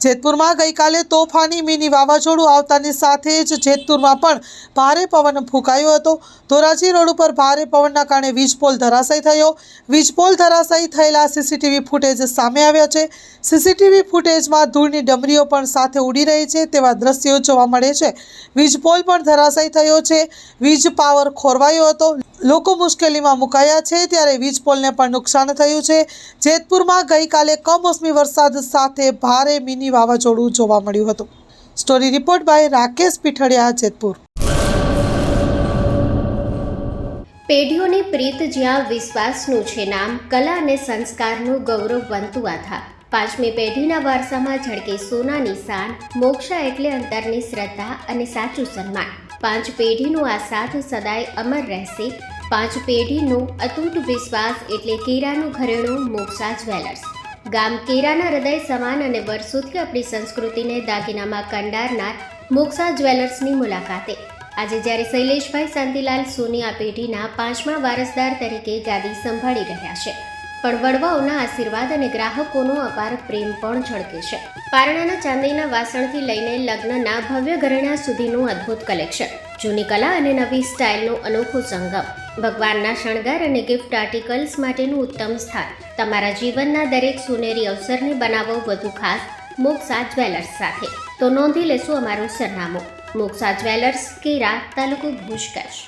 જેતપુરમાં ગઈકાલે તોફાની મિની વાવાઝોડું આવતાની સાથે જ જેતપુરમાં પણ ભારે પવન ફૂંકાયો હતો। ધોરાજી રોડ ઉપર ભારે પવનના કારણે વીજપોલ ધરાશાયી થયો। વીજપોલ ધરાશાયી થયેલા સીસીટીવી ફૂટેજ સામે આવ્યા છે। સીસીટીવી ફૂટેજમાં ધૂળની ડમરીઓ પણ સાથે ઉડી રહી છે તેવા દ્રશ્યો જોવા મળે છે। વીજપોલ પણ ધરાશાયી થયો છે। વીજ પાવર ખોરવાયો હતો। લોકો મુશ્કેલીમાં મુકાયા છે ત્યારે વીજપોલને પણ નુકસાન થયું છે। જેતપુરમાં ગઈકાલે કમોસમી વરસાદ સાથે ભારે મિની વાવાઝોડું જોવા મળ્યું હતું। Story report by Rakesh Pithadiya, Jetpur. પેઢીઓની પ્રીત જ્યાં વિશ્વાસનું છે નામ, કલા અને સંસ્કારનું ગૌરવ બનતું આધાર। પાંચમી પેઢીના વારસામાં ઝળકે સોનાની શાન, મોક્ષા એટલે અંતરની શ્રદ્ધા અને સાચું સન્માન। પાંચ પેઢીનું આ સાથ સદાય અમર રહેશે। પાંચ પેઢીનો અતૂટ વિશ્વાસ એટલે કેરાનું ઘરેણું મોક્ષા જ્વેલર્સ। ગામ કેરાના હૃદય સમાન અને વર્ષોથી આપણી સંસ્કૃતિને દાગીનામાં કંડારનાર મોક્ષા જ્વેલર્સની મુલાકાતે આજે જ્યારે શૈલેષભાઈ શાંતિલાલ સોની આ પેઢીના પાંચમા વારસદાર તરીકે ગાદી સંભાળી રહ્યા છે, પણ વડવાઓના આશીર્વાદ અને ગ્રાહકોનો અપાર પ્રેમ પણ ઝળકે છે। પારણાના ચાંદીના વાસણથી લઈને લગ્નના ભવ્ય ઘરેણા સુધીનું અદ્ભુત કલેક્શન, જૂની કલા અને નવી સ્ટાઇલનો અનોખો સંગમ, ભગવાનના શણગાર અને ગિફ્ટ આર્ટિકલ્સ માટેનું ઉત્તમ સ્થાન। તમારા જીવનના દરેક સોનેરી અવસરને બનાવો વધુ ખાસ મોક્ષા જ્વેલર્સ સાથે। તો નોંધી લેશો અમારું સરનામું: મોક્ષા જ્વેલર્સ, કેરા, તાલુકો ભુજ, કચ્છ।